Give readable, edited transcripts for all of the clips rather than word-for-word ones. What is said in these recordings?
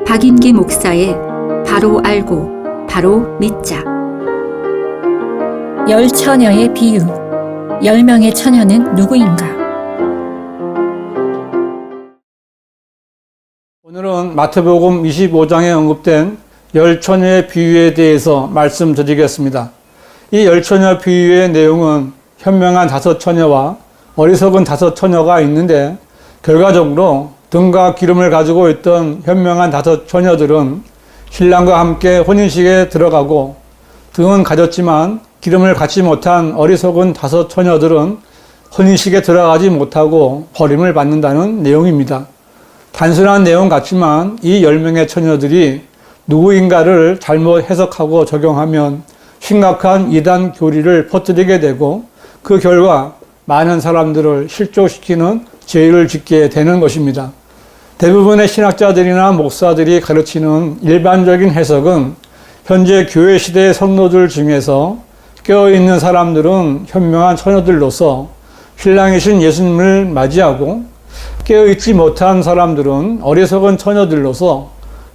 박인기 목사의 바로 알고 바로 믿자. 열 처녀의 비유. 10명의 처녀는 누구인가? 오늘은 마태복음 25장에 언급된 열 처녀의 비유에 대해서 말씀드리겠습니다. 이 열 처녀 비유의 내용은 현명한 5 처녀와 어리석은 5 처녀가 있는데, 결과적으로 등과 기름을 가지고 있던 현명한 5 처녀들은 신랑과 함께 혼인식에 들어가고, 등은 가졌지만 기름을 갖지 못한 어리석은 5 처녀들은 혼인식에 들어가지 못하고 버림을 받는다는 내용입니다. 단순한 내용 같지만 이 10명의 처녀들이 누구인가를 잘못 해석하고 적용하면 심각한 이단 교리를 퍼뜨리게 되고, 그 결과 많은 사람들을 실족시키는 죄를 짓게 되는 것입니다. 대부분의 신학자들이나 목사들이 가르치는 일반적인 해석은 현재 교회 시대의 성도들 중에서 깨어있는 사람들은 현명한 처녀들로서 신랑이신 예수님을 맞이하고, 깨어있지 못한 사람들은 어리석은 처녀들로서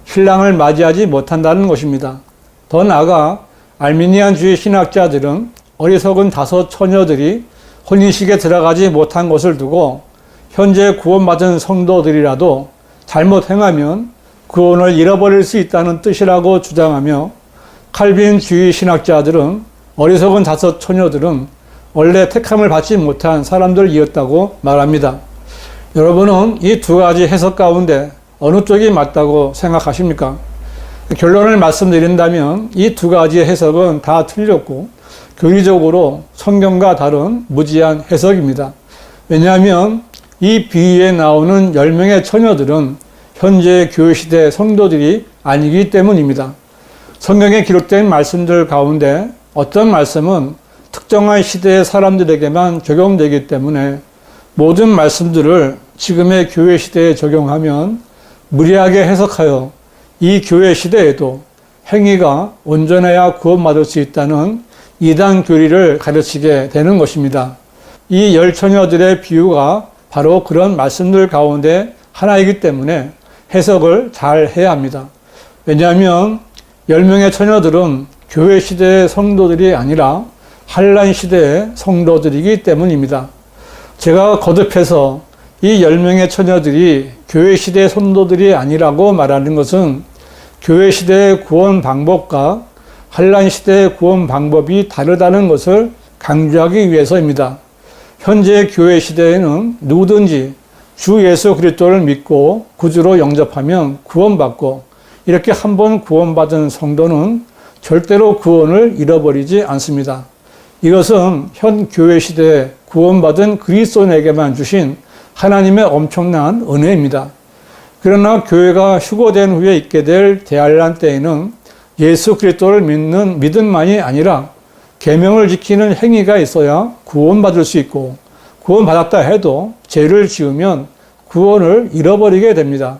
신랑을 맞이하지 못한다는 것입니다. 더 나아가 알미니안주의 신학자들은 어리석은 5 처녀들이 혼인식에 들어가지 못한 것을 두고 현재 구원받은 성도들이라도 잘못 행하면 구원을 잃어버릴 수 있다는 뜻이라고 주장하며, 칼빈주의 신학자들은 어리석은 5 처녀들은 원래 택함을 받지 못한 사람들이었다고 말합니다. 여러분은 이 2가지 해석 가운데 어느 쪽이 맞다고 생각하십니까? 결론을 말씀드린다면 이 2가지 해석은 다 틀렸고 교리적으로 성경과 다른 무지한 해석입니다. 왜냐하면 이 비유에 나오는 10명의 처녀들은 현재 교회 시대 성도들이 아니기 때문입니다. 성경에 기록된 말씀들 가운데 어떤 말씀은 특정한 시대의 사람들에게만 적용되기 때문에 모든 말씀들을 지금의 교회 시대에 적용하면 무리하게 해석하여 이 교회 시대에도 행위가 온전해야 구원받을 수 있다는 이단 교리를 가르치게 되는 것입니다. 이 10 처녀들의 비유가 바로 그런 말씀들 가운데 하나이기 때문에 해석을 잘 해야 합니다. 왜냐하면 10명의 처녀들은 교회 시대의 성도들이 아니라 환란 시대의 성도들이기 때문입니다. 제가 거듭해서 이 10명의 처녀들이 교회 시대의 성도들이 아니라고 말하는 것은 교회 시대의 구원 방법과 환란 시대의 구원 방법이 다르다는 것을 강조하기 위해서입니다. 현재 교회 시대에는 누구든지 주 예수 그리스도를 믿고 구주로 영접하면 구원받고, 이렇게 한번 구원받은 성도는 절대로 구원을 잃어버리지 않습니다. 이것은 현 교회 시대에 구원받은 그리스도인에게만 주신 하나님의 엄청난 은혜입니다. 그러나 교회가 휴거된 후에 있게 될 대환란 때에는 예수 그리스도를 믿는 믿음만이 아니라 계명을 지키는 행위가 있어야 구원받을 수 있고, 구원받았다 해도 죄를 지으면 구원을 잃어버리게 됩니다.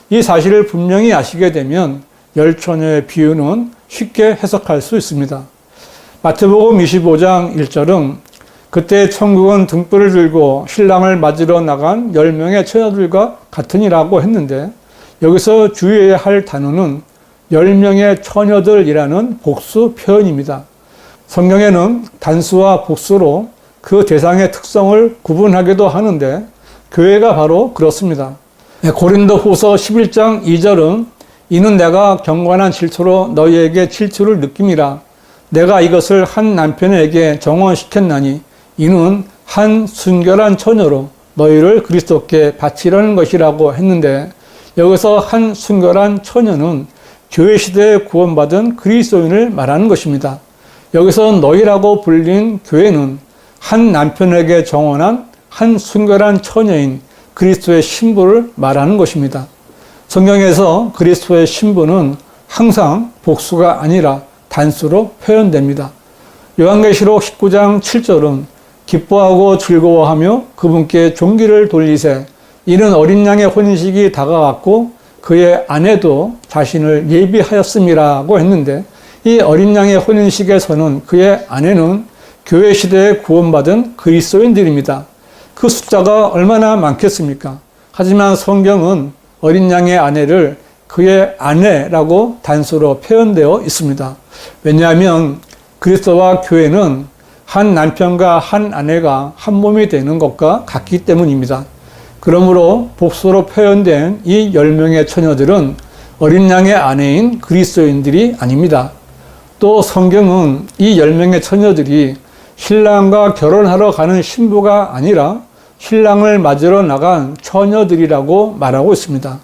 이 사실을 분명히 아시게 되면 열 처녀의 비유는 쉽게 해석할 수 있습니다. 마태복음 25장 1절은 그때 천국은 등불을 들고 신랑을 맞으러 나간 10명의 처녀들과 같으니라고 했는데, 여기서 주의해야 할 단어는 10명의 처녀들이라는 복수 표현입니다. 성경에는 단수와 복수로 그 대상의 특성을 구분하기도 하는데 교회가 바로 그렇습니다. 고린도후서 11장 2절은 이는 내가 경건한 질투로 너희에게 질투를 느낌이라. 내가 이것을 한 남편에게 정언시켰나니 이는 한 순결한 처녀로 너희를 그리스도께 바치려는 것이라고 했는데, 여기서 한 순결한 처녀는 교회 시대에 구원받은 그리스도인을 말하는 것입니다. 여기서 너희라고 불린 교회는 한 남편에게 정언한 한 순결한 처녀인 그리스도의 신부를 말하는 것입니다. 성경에서 그리스도의 신부는 항상 복수가 아니라 단수로 표현됩니다. 요한계시록 19장 7절은 기뻐하고 즐거워하며 그분께 존귀를 돌리세. 이는 어린 양의 혼인식이 다가왔고 그의 아내도 자신을 예비하였음이라고 했는데, 이 어린 양의 혼인식에서는 그의 아내는 교회 시대에 구원받은 그리스도인들입니다. 그 숫자가 얼마나 많겠습니까? 하지만 성경은 어린 양의 아내를 그의 아내라고 단서로 표현되어 있습니다. 왜냐하면 그리스도와 교회는 한 남편과 한 아내가 한 몸이 되는 것과 같기 때문입니다. 그러므로 복수로 표현된 이 10명의 처녀들은 어린 양의 아내인 그리스도인들이 아닙니다. 또 성경은 이 10명의 처녀들이 신랑과 결혼하러 가는 신부가 아니라 신랑을 맞으러 나간 처녀들이라고 말하고 있습니다.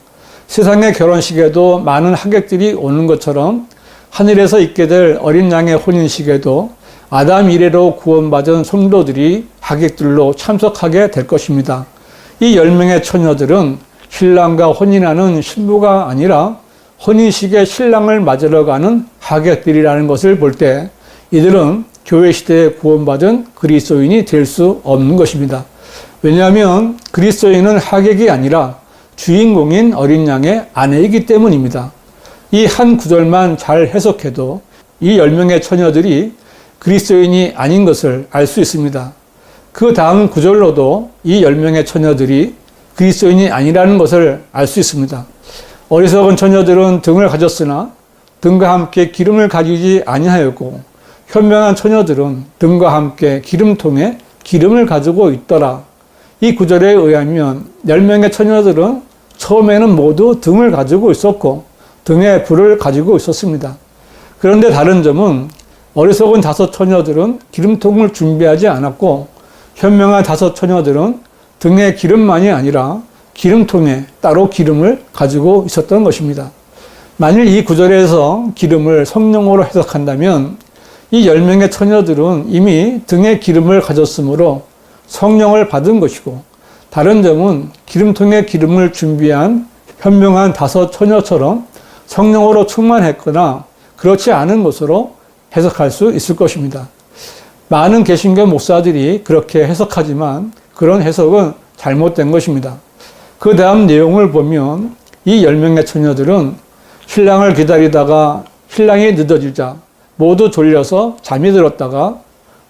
세상의 결혼식에도 많은 하객들이 오는 것처럼 하늘에서 있게 될 어린 양의 혼인식에도 아담 이래로 구원받은 성도들이 하객들로 참석하게 될 것입니다. 이 10명의 처녀들은 신랑과 혼인하는 신부가 아니라 혼인식에 신랑을 맞으러 가는 하객들이라는 것을 볼 때 이들은 교회 시대에 구원받은 그리스도인이 될 수 없는 것입니다. 왜냐하면 그리스도인은 하객이 아니라 주인공인 어린 양의 아내이기 때문입니다. 이 한 구절만 잘 해석해도 이 10명의 처녀들이 그리스도인이 아닌 것을 알 수 있습니다. 그 다음 구절로도 이 10명의 처녀들이 그리스도인이 아니라는 것을 알 수 있습니다. 어리석은 처녀들은 등을 가졌으나 등과 함께 기름을 가지지 아니하였고 현명한 처녀들은 등과 함께 기름통에 기름을 가지고 있더라. 이 구절에 의하면 10명의 처녀들은 처음에는 모두 등을 가지고 있었고 등에 불을 가지고 있었습니다. 그런데 다른 점은 어리석은 5 처녀들은 기름통을 준비하지 않았고 현명한 5 처녀들은 등에 기름만이 아니라 기름통에 따로 기름을 가지고 있었던 것입니다. 만일 이 구절에서 기름을 성령으로 해석한다면 이 10명의 처녀들은 이미 등에 기름을 가졌으므로 성령을 받은 것이고 다른 점은 기름통에 기름을 준비한 현명한 5 처녀처럼 성령으로 충만했거나 그렇지 않은 것으로 해석할 수 있을 것입니다. 많은 개신교 목사들이 그렇게 해석하지만 그런 해석은 잘못된 것입니다. 그 다음 내용을 보면 이 10명의 처녀들은 신랑을 기다리다가 신랑이 늦어지자 모두 졸려서 잠이 들었다가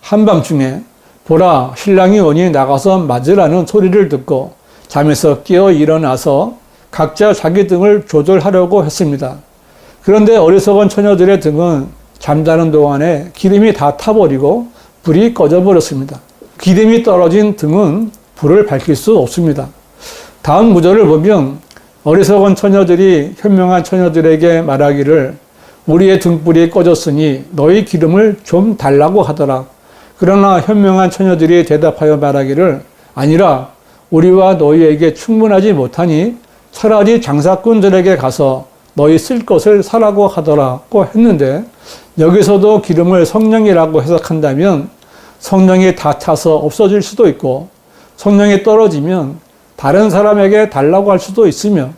한밤중에 보라 신랑이 오니 나가서 맞으라는 소리를 듣고 잠에서 깨어 일어나서 각자 자기 등을 조절하려고 했습니다. 그런데 어리석은 처녀들의 등은 잠자는 동안에 기름이 다 타버리고 불이 꺼져버렸습니다. 기름이 떨어진 등은 불을 밝힐 수 없습니다. 다음 구절을 보면 어리석은 처녀들이 현명한 처녀들에게 말하기를 우리의 등불이 꺼졌으니 너희 기름을 좀 달라고 하더라. 그러나 현명한 처녀들이 대답하여 말하기를 아니라 우리와 너희에게 충분하지 못하니 차라리 장사꾼들에게 가서 너희 쓸 것을 사라고 하더라고 했는데 여기서도 기름을 성령이라고 해석한다면 성령이 다 차서 없어질 수도 있고 성령이 떨어지면 다른 사람에게 달라고 할 수도 있으며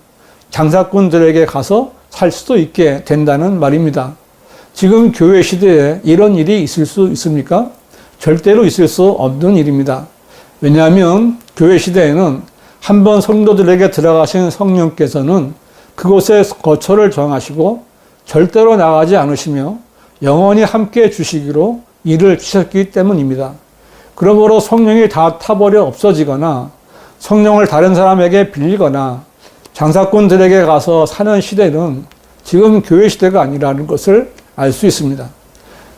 장사꾼들에게 가서 살 수도 있게 된다는 말입니다. 지금 교회 시대에 이런 일이 있을 수 있습니까? 절대로 있을 수 없는 일입니다. 왜냐하면 교회 시대에는 한번 성도들에게 들어가신 성령께서는 그곳에 거처를 정하시고 절대로 나가지 않으시며 영원히 함께 주시기로 일을 주셨기 때문입니다. 그러므로 성령이 다 타버려 없어지거나 성령을 다른 사람에게 빌리거나 장사꾼들에게 가서 사는 시대는 지금 교회 시대가 아니라는 것을 알 수 있습니다.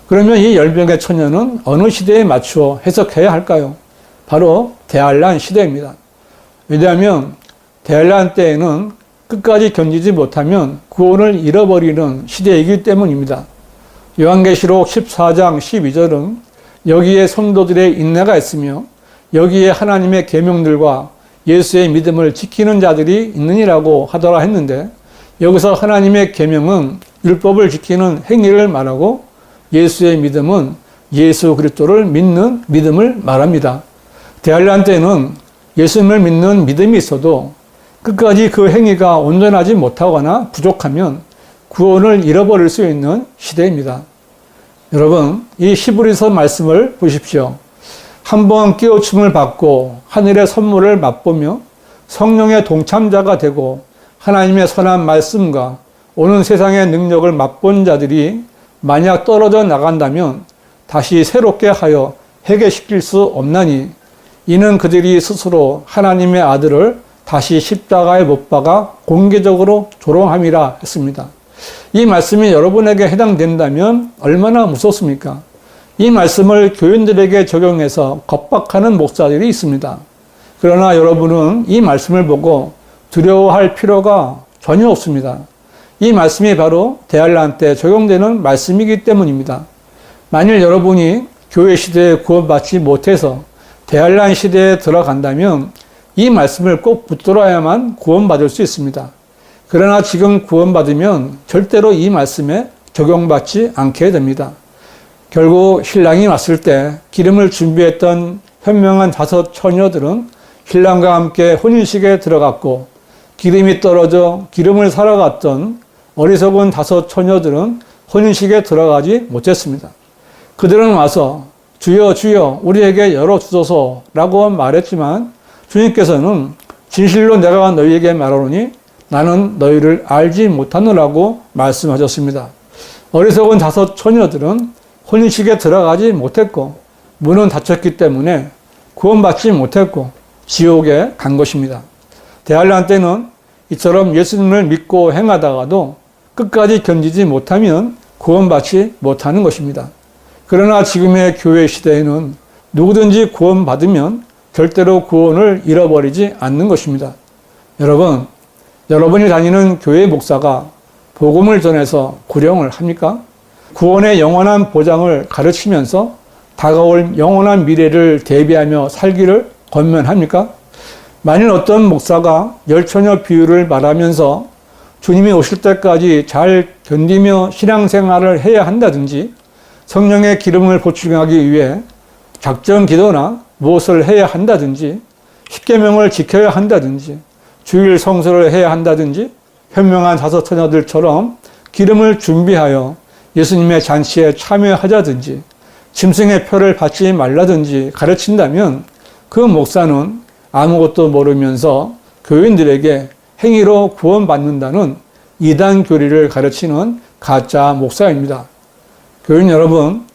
그러면 이 10명의 처녀는 어느 시대에 맞추어 해석해야 할까요? 바로 대환란 시대입니다. 왜냐하면 대환란 때에는 끝까지 견디지 못하면 구원을 잃어버리는 시대이기 때문입니다. 요한계시록 14장 12절은 여기에 성도들의 인내가 있으며 여기에 하나님의 계명들과 예수의 믿음을 지키는 자들이 있느니라고 하더라 했는데 여기서 하나님의 계명은 율법을 지키는 행위를 말하고 예수의 믿음은 예수 그리스도를 믿는 믿음을 말합니다. 대환란 때는 예수님을 믿는 믿음이 있어도 끝까지 그 행위가 온전하지 못하거나 부족하면 구원을 잃어버릴 수 있는 시대입니다. 여러분, 이 히브리서 말씀을 보십시오. 한번 깨우침을 받고 하늘의 선물을 맛보며 성령의 동참자가 되고 하나님의 선한 말씀과 오는 세상의 능력을 맛본 자들이 만약 떨어져 나간다면 다시 새롭게 하여 회개시킬 수 없나니 이는 그들이 스스로 하나님의 아들을 다시 십자가에 못 박아 공개적으로 조롱함이라 했습니다. 이 말씀이 여러분에게 해당된다면 얼마나 무섭습니까? 이 말씀을 교인들에게 적용해서 겁박하는 목사들이 있습니다. 그러나 여러분은 이 말씀을 보고 두려워할 필요가 전혀 없습니다. 이 말씀이 바로 대할란때 적용되는 말씀이기 때문입니다. 만일 여러분이 교회 시대에 구원받지 못해서 대할란 시대에 들어간다면 이 말씀을 꼭 붙들어야만 구원받을 수 있습니다. 그러나 지금 구원받으면 절대로 이 말씀에 적용받지 않게 됩니다. 결국 신랑이 왔을 때 기름을 준비했던 현명한 5 처녀들은 신랑과 함께 혼인식에 들어갔고, 기름이 떨어져 기름을 사러 갔던 어리석은 5 처녀들은 혼인식에 들어가지 못했습니다. 그들은 와서 주여 주여 우리에게 열어주소서 라고 말했지만 주님께서는 진실로 내가 너희에게 말하노니 나는 너희를 알지 못하노라고 말씀하셨습니다. 어리석은 5 처녀들은 혼인식에 들어가지 못했고 문은 닫혔기 때문에 구원받지 못했고 지옥에 간 것입니다. 대할란 때는 이처럼 예수님을 믿고 행하다가도 끝까지 견디지 못하면 구원받지 못하는 것입니다. 그러나 지금의 교회 시대에는 누구든지 구원받으면 절대로 구원을 잃어버리지 않는 것입니다. 여러분, 여러분이 다니는 교회 목사가 복음을 전해서 구령을 합니까? 구원의 영원한 보장을 가르치면서 다가올 영원한 미래를 대비하며 살기를 권면합니까? 만일 어떤 목사가 열처녀 비유를 말하면서 주님이 오실 때까지 잘 견디며 신앙생활을 해야 한다든지 성령의 기름을 보충하기 위해 작전 기도나 무엇을 해야 한다든지 십계명을 지켜야 한다든지 주일 성수를 해야 한다든지 현명한 5 처녀들처럼 기름을 준비하여 예수님의 잔치에 참여하자든지 짐승의 표를 받지 말라든지 가르친다면 그 목사는 아무것도 모르면서 교인들에게 행위로 구원받는다는 이단 교리를 가르치는 가짜 목사입니다. 교인 여러분,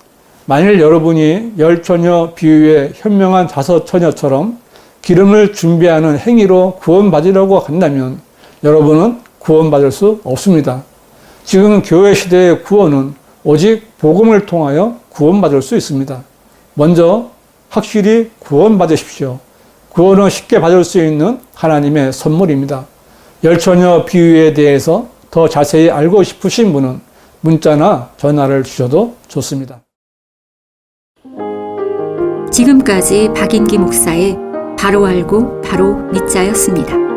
만일 여러분이 열처녀 비유의 현명한 5 처녀처럼 기름을 준비하는 행위로 구원받으려고 한다면 여러분은 구원받을 수 없습니다. 지금 교회 시대의 구원은 오직 복음을 통하여 구원받을 수 있습니다. 먼저 확실히 구원받으십시오. 구원은 쉽게 받을 수 있는 하나님의 선물입니다. 열처녀 비유에 대해서 더 자세히 알고 싶으신 분은 문자나 전화를 주셔도 좋습니다. 지금까지 박인기 목사의 바로 알고 바로 믿자였습니다.